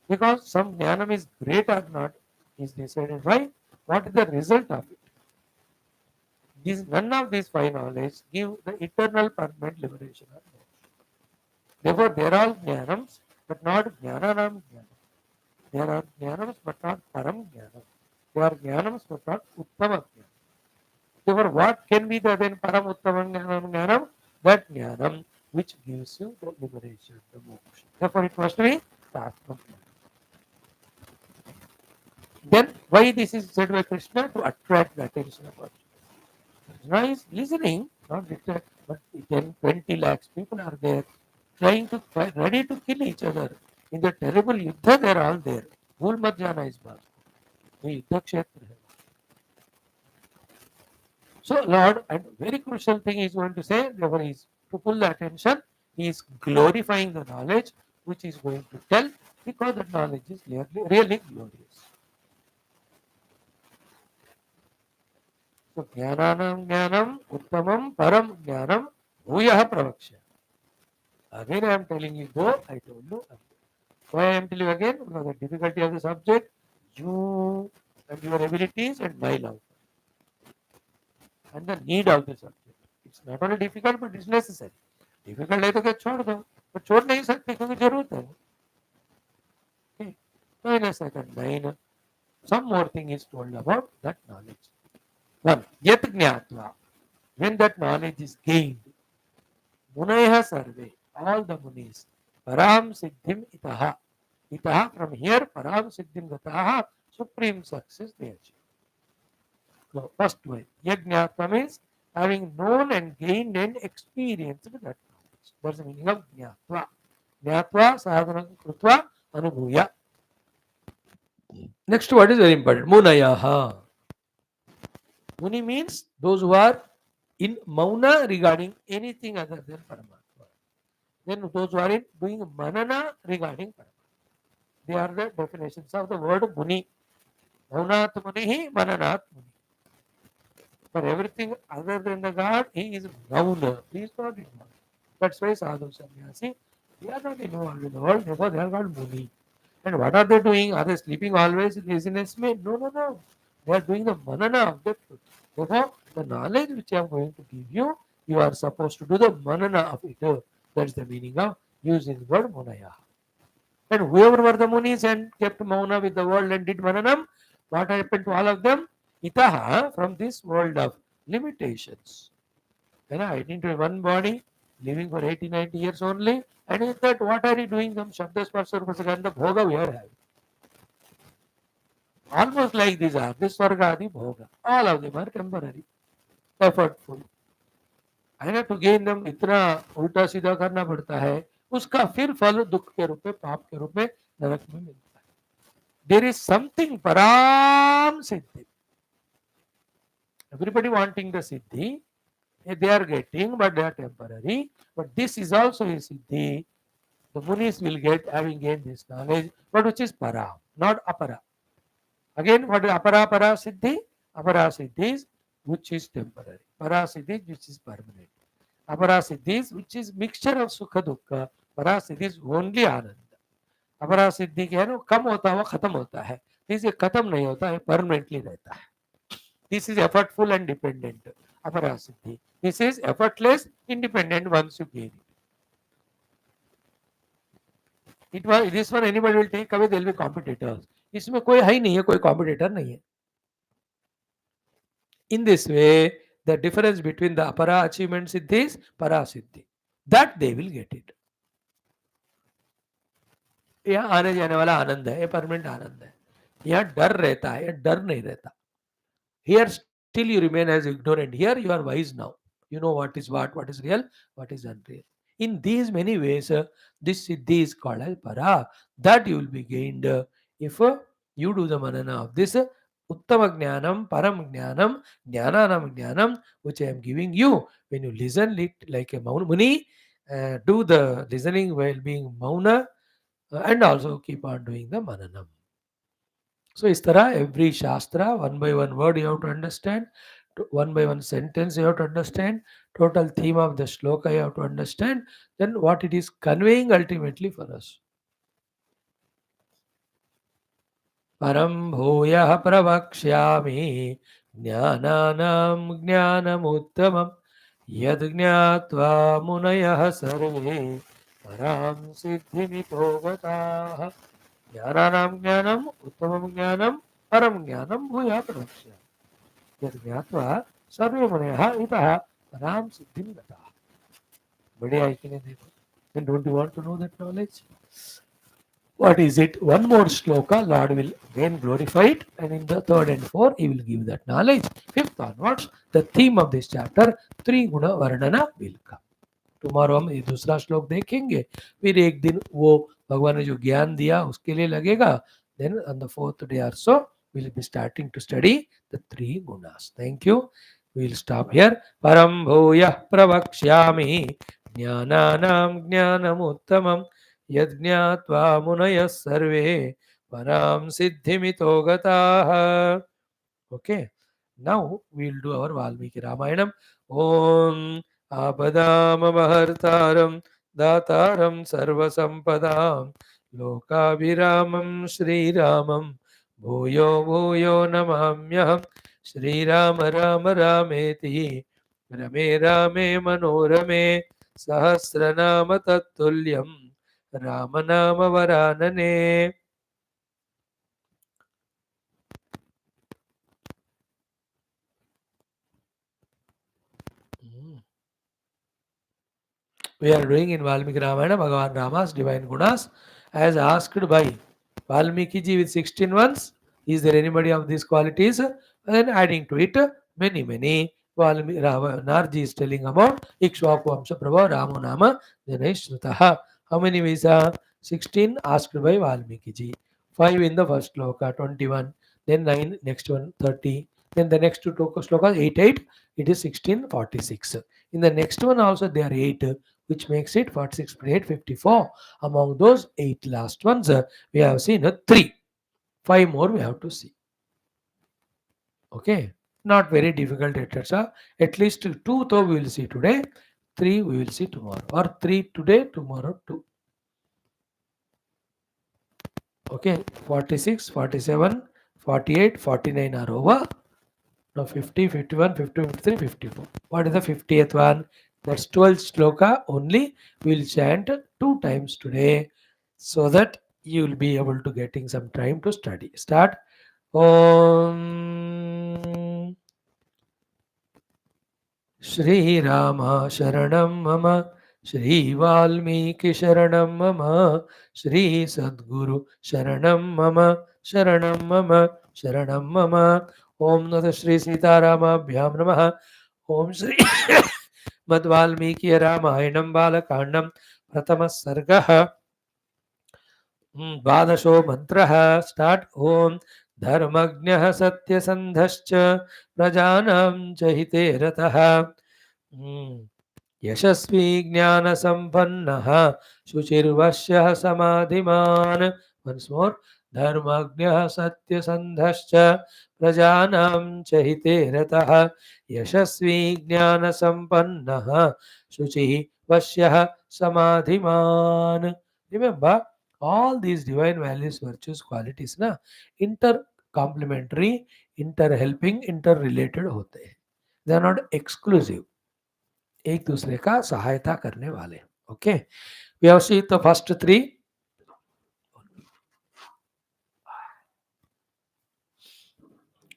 Because some jnanam is great or not is decided by what is the result of it. None of these 5 knowledge give the eternal permanent liberation or moksha. Therefore, they are all jnanams, but not jnananam jnanam. There are jnanams, but not param jnanam. There are jnanams, but not uttama jnanam. Therefore, what can be the then param uttamam jnanam? That jnanam which gives you the liberation, the moksha. Therefore, it must be Tatma. Then, why this is said by Krishna? To attract the attention of Arjuna. Krishna is listening, not distract, but 10, 20 lakhs people are there, ready to kill each other. In the terrible yuddha, they are all there. Bhul mat jana is baat. ये युद्ध क्षेत्र है. So, Lord, and very crucial thing he is going to say, therefore, he is to pull the attention, he is glorifying the knowledge which he is going to tell, because that knowledge is really glorious. So, jnananam jnanam uttamam param jnanam bhuyah pravaksha. Again, I am telling you, though I told you. Why I am telling you again? Because the difficulty of the subject, you and your abilities and my love. And the need of the subject. It's not only difficult, but it's necessary. Difficult है तो क्या छोड़ दो, but छोड़ नहीं सकते क्योंकि जरूरत है. Okay. So in a second line, some more thing is told about that knowledge. One, yat jnatva. When that knowledge is gained, munayah sarve, all the munis, param siddhim itaha. Itaha, from here, param siddhim gataha, supreme success they achieve. So, first way, yajnatva means having known and gained and experienced that knowledge. That's the meaning of jnatva. Jnatva sadhana krutva anubhuya. Next word is very important. Munayaha. Muni means those who are in mauna regarding anything other than Paramatma. Then those who are in doing manana regarding Paramatma. They are the definitions of the word Muni. Maunat Munihi, Mananat Muni. For everything other than the God, he is Mauna. He is not involved. That's why Sadhu Sannyasi, they are not involved in the world, therefore they are called Muni. And what are they doing? Are they sleeping always? Laziness made? No, no, no. They are doing the manana of the truth. Therefore, the knowledge which I am going to give you, you are supposed to do the manana of it. That's the meaning of using the word munaya. And whoever were the munis and kept mauna with the world and did mananam, what happened to all of them? Itaha, from this world of limitations. I need one body, living for 80, 90 years only. And in that, what are you doing? Some Shabda Sparsha Prasaganda Bhoga we are having. Almost like these are, this Swarga Adi Bhoga. All of them are temporary, effortful. है ना, to gain them इतना उल्टा सीधा करना पड़ता है, उसका फिर फल दुख के रूप में, पाप के रूप में नरक में मिलता है. There is something param siddhi. Everybody wanting the siddhi, they are getting, but they are temporary. But this is also a siddhi. The munis will get having gained this knowledge, but which is para, not apara. Again, what is apara para siddhi? Apara siddhi is which is temporary. Para siddhi which is permanent. अपरा सिद्धि which is mixture of sukha dukkha. परा सिद्धि is only आनंद. अपरा सिद्धि क्या है ना, कम होता हुआ खत्म होता है. दिस खत्म नहीं होता है, परमानेंटली रहता है. This is effortful and dependent. अपरा सिद्धि, this is effortless, independent once you gain it. It was this one anybody will take away, there will be competitors. इसमें कोई है ही नहीं है, कोई कॉम्पिटिटर नहीं है. In this way, the difference between the apara achievement siddhi is para siddhi. That they will get it. यह आने जाने वाला आनंद है, ये परमानेंट आनंद है. यह डर रहता है, यह डर नहीं रहता. Here still you remain as ignorant. Here you are wise now. You know what is real, what is unreal. In these many ways, this siddhi is called as para. That you will be gained if you do the manana of this uttama jnanam, param jnanam, jnananam jnanam, which I am giving you. When you listen it like a muni, do the listening while being mauna, and also keep on doing the mananam. So इस तरह every shastra, one by one word you have to understand, one by one sentence you have to understand, total theme of the shloka you have to understand, then what it is conveying ultimately for us. Param bhuyah pravakshyami jnananam jnanamuttamam yad jnatva munayah sarve param siddhimito gatah. ज्ञानानाम ज्ञानम उत्तमम ज्ञानम परम ज्ञानम भूया प्रवक्ष्य यद ज्ञात्वा सर्वे मुनयः इतः पराम सिद्धिं गताः. बढ़िया है कि नहीं? देखो, then don't you want to know that knowledge? What is it? One more shloka, Lord will again glorify it, and in the third and fourth he will give that knowledge. Fifth onwards, the theme of this chapter, three guna varnana will come. Tomorrow हम ये दूसरा श्लोक देखेंगे, फिर एक दिन वो भगवान ने जो ज्ञान दिया उसके लिए लगेगा. Then on the fourth day also we will be starting to study the three गुणास. Thank you. We will stop here. परम भूयः प्रवक्ष्यामि ज्ञानानां ज्ञानमुत्तमं यद् ज्ञात्वा मुनयः सर्वे परां सिद्धिमितो गताः. Okay, now we will do our Valmiki Ramayanam. Om आपदामहर्तारं दातारं सर्वसम्पदां लोकाभिरामं श्रीरामं भूयो भूयो नमाम्यहं. श्रीराम राम रामेति रमे रामे मनोरमे सहस्रनाम तत्तुल्यं रामनाम वरानने. We are doing in Valmiki Ramayana Bhagavan Rama's divine gunas as asked by Valmiki ji with 16 ones. Is there anybody of these qualities? And then adding to it many. Valmiki Narji is telling about Ikshvaku Vamsha Prabha Ramo Nama Janai Shrutaha. How many ways are? 16 asked by Valmiki ji. 5 in the first sloka, 21. Then 9, next one 30. Then the next two slokas 8. It is 1646. In the next one also there are 8, which makes it 46 plus 8, 54. Among those 8 last ones, we have seen 3. 5 more we have to see. Okay, not very difficult, etc. At least 2 though we will see today, 3 we will see tomorrow, or 3 today, tomorrow 2. Okay, 46, 47, 48, 49 are over. Now 50, 51, 52, 53, 54. What is the 50th one? That's 12th shloka only. We will chant 2 times today so that you will be able to getting some time to study. Start. Om Shri Rama Sharanam Mama, Shri Valmiki Sharanam Mama, Shri Sadguru Sharanam Mama, Sharanam Mama, Sharanam Mama. Om Nata Shri Sita Rama Bhyam Namaha. Om Shri Mad Valmiki Ramayanam Balakandam Pratama Sargaha. द्वादशो मन्त्रः start ॐ धर्मज्ञः सत्यसन्धश्च प्रजानां च हिते रतः यशस्वी ज्ञानसम्पन्नः शुचिर्वश्यः समाधिमान् once मोर् धर्मज्ञः सत्यसन्धश्च प्रजानां च हिते रतः यशस्वी ज्ञानसम्पन्नः शुचिः वश्यः समाधिमान्. Remember, all these divine values, virtues, qualities ना inter complementary, inter helping, inter related होते हैं. They are not exclusive. एक दूसरे का सहायता करने वाले. Okay, we have seen the first three.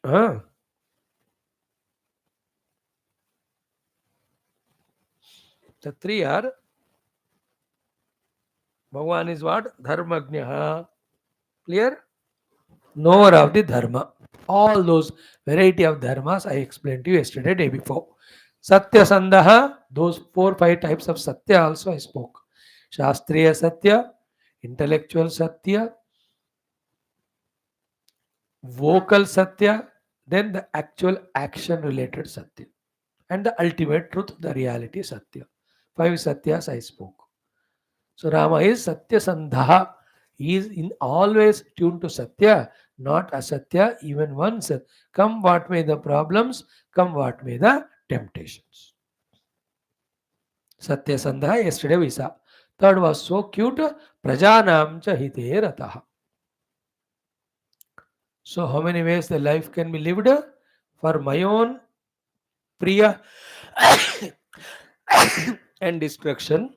uh, the three are Bhagavan is what? Dharmagnya. Clear? Knower of the dharma. All those variety of dharmas I explained to you yesterday, day before. Satya Sandaha, those 4 5 types of Satya also I spoke. Shastriya Satya, intellectual Satya, vocal Satya, then the actual action related Satya, and the ultimate truth, the reality Satya. 5 Satyas I spoke. So Rama is Satya Sandha. He is in always tuned to Satya, not Asatya, even once. Come what may the problems, come what may the temptations. Satya Sandha, yesterday we saw. Third was so cute, Prajanam cha hite rataha. So how many ways the life can be lived? For my own priya and destruction,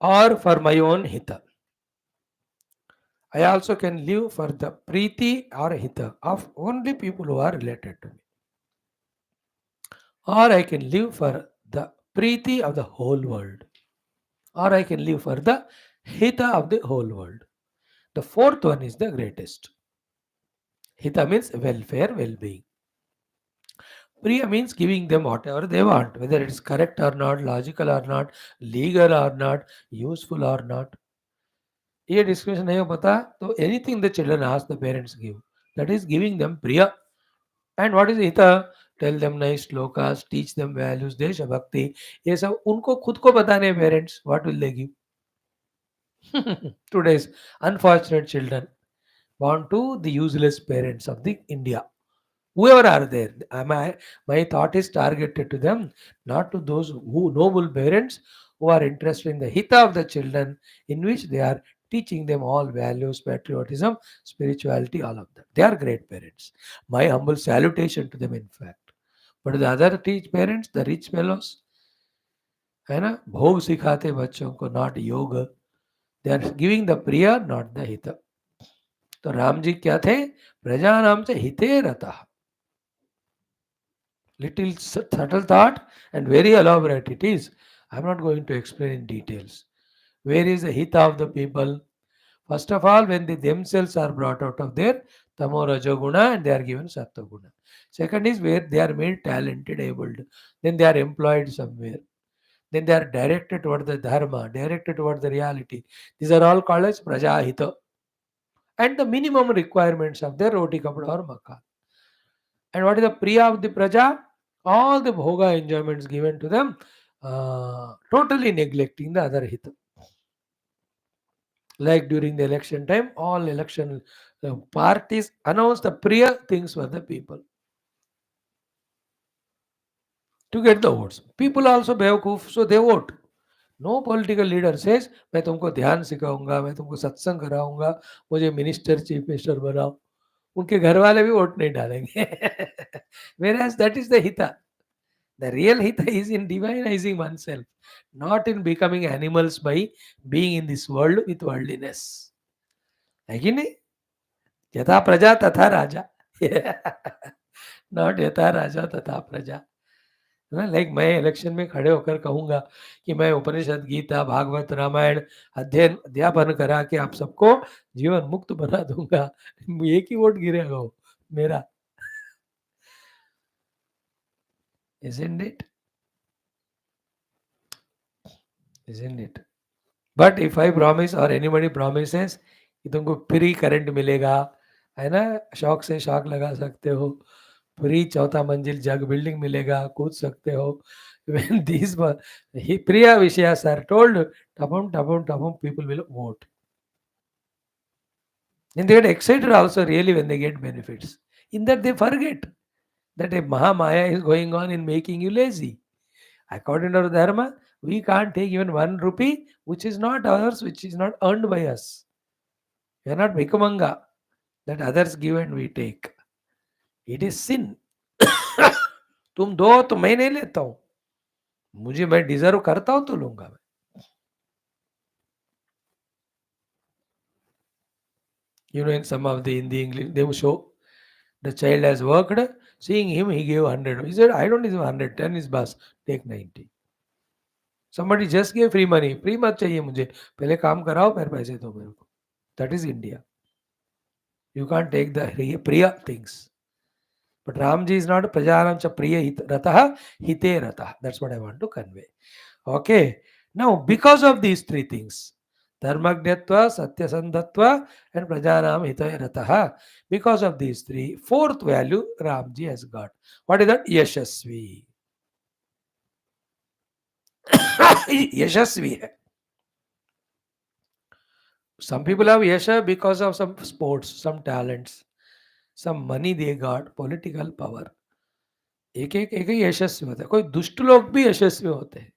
or for my own hita. I also can live for the preeti or hita of only people who are related to me. Or I can live for the preeti of the whole world. Or I can live for the hita of the whole world. The fourth one is the greatest. Hita means welfare, well-being. Priya means giving them whatever they want, whether it is correct or not, logical or not, legal or not, useful or not. ये description नहीं हो पता तो anything the children ask the parents give. That is giving them priya. And what is hita? Tell them nice shlokas, teach them values, desha bhakti. ये सब उनको खुद को बताने हैं parents. What will they give? Today's unfortunate children born to the useless parents of the India. Whoever are there, my thought is targeted to them, not to those who noble parents who are interested in the hita of the children, in which they are teaching them all values, patriotism, spirituality, all of that. They are great parents. My humble salutation to them, in fact. But the other teach parents, the rich fellows, है ना, भोग सिखाते बच्चों को, not yoga. They are giving the priya, not the hita. तो राम जी क्या थे? प्रजा नाम से हिते रता. Little subtle thought and very elaborate it is. I'm not going to explain in details. Where is the hita of the people? First of all, when they themselves are brought out of their tamo rajoguna and they are given sattva guna. Second is where they are made talented, abled. Then they are employed somewhere. Then they are directed toward the dharma, directed toward the reality. These are all called as prajahita. And the minimum requirements of their roti kapda or makan. And what is the priya of the praja? All the bhoga enjoyments given to them, totally neglecting the other hita. Like during the election time, all election parties announce the priya things for the people to get the votes. People also bewakoof, so they vote. No political leader says मैं तुमको ध्यान सिखाऊंगा, मैं तुमको सत्संग कराऊंगा, मुझे minister chief minister बनाओ. उनके घर वाले भी वोट नहीं डालेंगे. Whereas that is the hita. The real hita is in divinizing oneself, not in becoming animals by being in this world with worldliness. है कि नहीं? यथा प्रजा तथा राजा. नॉट यथा राजा तथा प्रजा. ना लाइक मैं इलेक्शन में खड़े होकर कहूंगा कि मैं उपनिषद, गीता, भागवत, रामायण अध्यापन करा के आप सबको जीवन मुक्त बना दूंगा. एक ही वोट गिरेगा वो मेरा. Isn't it? Isn't it? But if I promise और एनीबडी प्रॉमिसेस कि तुमको फ्री करंट मिलेगा, है ना, शौक से शौक लगा सकते हो, फ्री चौथा मंजिल जग बिल्डिंग मिलेगा, कूद सकते हो. when these priya vishayas are told, tapum tapum tapum, people will vote. And they get excited also really when they get benefits. In that they forget that a mahamaya is going on in making you lazy. According to our dharma, we can't take even 1 rupee which is not ours, which is not earned by us. We are not Vikamanga that others give and we take. It is sin. तुम दो तो मैं नहीं लेता हूं, मुझे मैं deserve करता हूं तो लूंगा मैं. You know, in some of the Hindi English, they will show the child has worked, seeing him, he gave 100. He said, I don't deserve 100, 10 is bus, take 90. Somebody just gave free money. Free मत चाहिए मुझे, पहले काम कराओ फिर पैसे दो मेरे को. That is India. You can't take the priya things. But Ramji is not prajaram cha priya ratah hite ratah. That's what I want to convey. Okay. Now, because of these three things, dharmagnyatva, satyasandhatva, and prajanam hitaya ratah, because of these three, fourth value Ramji has got. What is that? Yashasvi. Yashasvi hai. Some people have yasha because of some sports, some talents, some money they got, political power. एक एक एक ही यशस्वी होता है. कोई दुष्ट लोग भी यशस्वी होते हैं,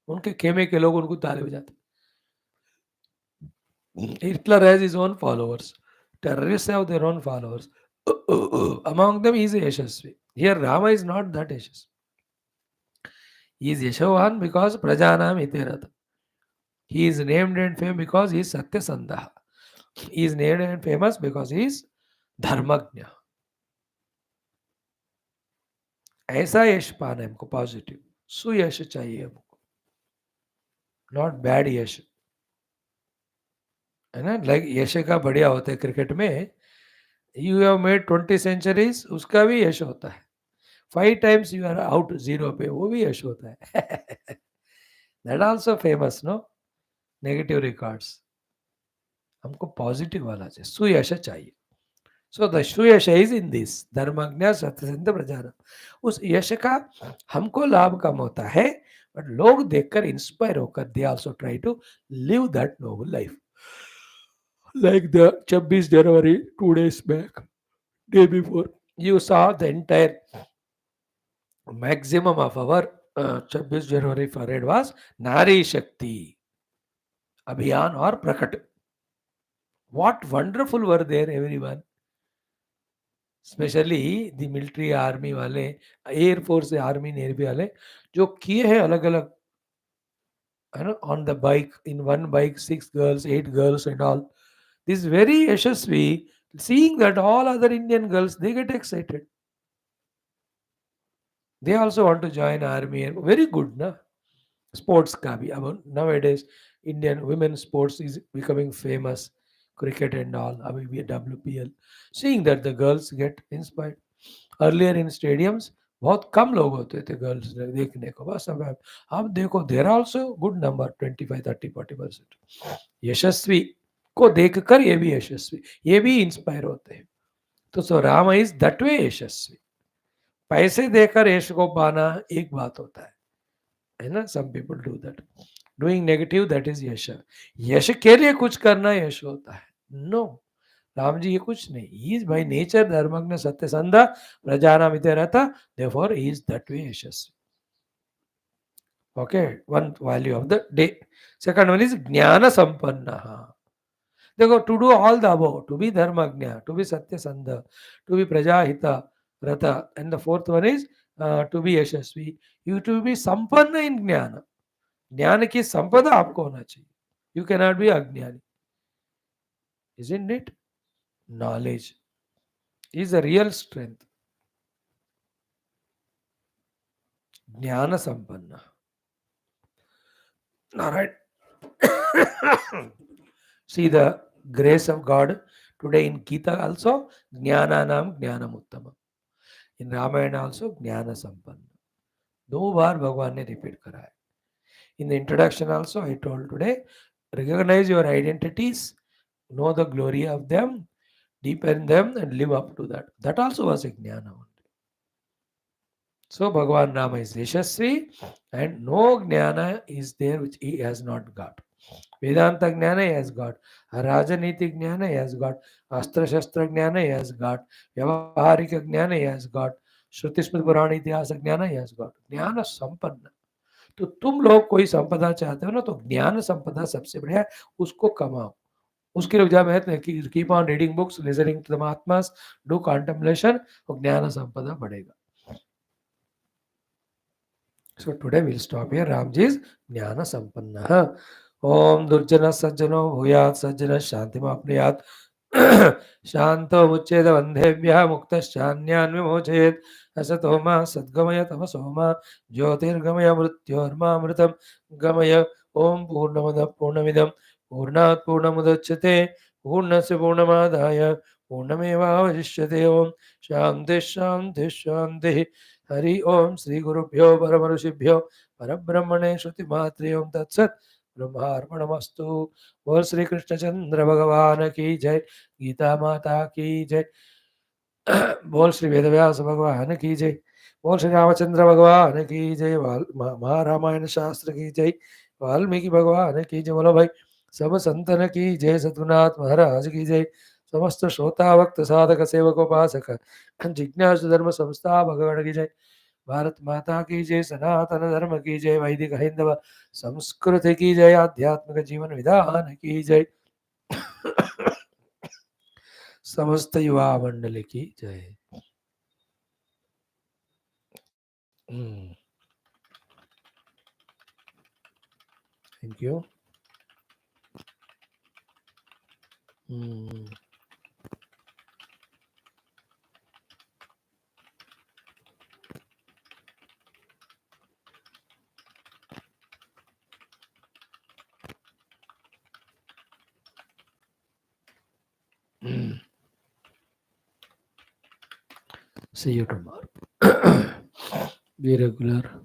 उनके खेमे के लोग उनको ताले बजाते. Hitler has his own followers. Terrorists have their own followers. Among them, he is a Yashasvi. Here, Rama is not that Yashasvi. He is Yashavan because Prajanam Hiterata. He is named and famous because he is Satyasandha. He is named and famous because he is Dharmagnya. ऐसा यश पाना है हमको, positive सुयश चाहिए हमको, not bad यश. है ना, like यश का बढ़िया होता है क्रिकेट में, यू हैव मेड 20 सेंचुरीज, उसका भी यश होता है. 5 times यू आर आउट 0 पे, वो भी यश होता है. That also famous, no. Negative records, हमको पॉजिटिव वाला चाहिए, सुयश चाहिए. सो द सुयश इज इन दिस धर्मज्ञ सत्यसिद्ध प्रचार. उस यश का हमको लाभ कम होता है, बट लोग देखकर इंस्पायर होकर they also try to live that noble life. Like the 26 January, 2 days back, day before, you saw the entire maximum of our 26 January parade was Nari Shakti Abhiyan or Prakat. What wonderful were there, everyone. Especially the military army वाले, air force army navy वाले जो किए हैं अलग अलग, है ना, on the bike, in one bike 6 girls, 8 girls and all. This is very yashasvi. Seeing that all other Indian girls, they get excited. They also want to join army. Very good, na? Sports ka bhi. Nowadays, Indian women's sports is becoming famous. Cricket and all. Abhi bhi WPL. Seeing that the girls get inspired. Earlier in stadiums, बहुत कम लोग होते थे girls देखने को. बस अब देखो, देर also good number, 25, 30, 40%. यशस्वी को देखकर ये भी यशस्वी, ये भी इंस्पायर होते हैं. तो सो राम इज दैट वे यशस्वी. पैसे देकर यश को पाना एक बात होता है ना. Some people do that, doing negative, that is यश. यश के लिए कुछ करना यश होता है. नो, राम जी ये कुछ नहीं. ही इज बाय नेचर धर्मज्ञ सत्यसंधा प्रजानाम इति रहता, therefore he is that way यशस्वी. Okay, one value of the day. Second one is ज्ञान संपन्न. देखो, to do all the above, to be धर्मज्ञ, टू बी सत्यसंध, टू बी प्रजाहिता रता, and the fourth one is to be यशस्वी, you to be संपन्न इन ज्ञान. ज्ञान की संपदा आपको होना चाहिए. यू कैन नॉट बी अज्ञानी. Isn't it? Knowledge is a real strength. Jnana sampanna. All right. See the grace of God today in Geetha also. Jnananam jnanam uttama. In Ramayana also jnana sampanna. दो बार भगवान ने repeat करा है. In the introduction also I told today, recognize your identities, know the glory of them, deepen them and live up to that. That also was a jnana only. So Bhagavan Rama is Yashasvi and no jnana is there which he has not got. Vedanta jnana he has got. Rajaniti jnana he has got. Astra Shastra jnana he has got. Vyavaharika jnana he has got. Shruti Smriti Purana इतिहास ज्ञान ही has got. ज्ञान संपन्न. तो तुम लोग कोई संपदा चाहते हो ना, तो ज्ञान संपदा सबसे बढ़िया है, उसको कमाओ. उसके लिए जब है keep on reading books, listening to the महात्मास, डू कॉन्टेम्पलेशन, और ज्ञान संपदा बढ़ेगा. So today we'll stop here. Ramji is Jnana Sampanna. Om Durjana Sajjano Bhuyat Sajjana Shantimapniyat Shanto Muccheda Vandebhya Muktashanyan Vimochayet Asatoma Sadgamaya Tamasoma Jyotirgamaya Mrityorma Mritam Gamaya Om Purnamada Purnamidam Purnat Purnamudachyate Purnasya Purnamadaya Purnameva Vashishyate Om Shanti Shanti Shanti. Hari ओम श्री गुरुभ्यो परम ऋषिभ्यो परब्रह्मणे श्रुतिमात्रे ओम तत्सत् ब्रह्मार्पणमस्तु. बोल श्री कृष्णचंद्र भगवान की जय. गीता माता की जय. बोल श्री वेदव्यास भगवान की जय. बोल श्री रामचंद्र भगवान की जय. महारामायण शास्त्र की जय. वाल्मीकि भगवान की जय. बोलो भाई सब संतन की जय. सद्गुनाथ महाराज की जय. समस्त श्रोता भक्त साधक सेवक उपासक जिज्ञासु धर्म संस्था भगवान की जय. भारत माता की जय. सनातन धर्म की जय. वैदिक हिंदव संस्कृति की जय. आध्यात्मिक जीवन विधान की जय. समस्त युवा मंडल की जय. Thank you. See you tomorrow. Be regular.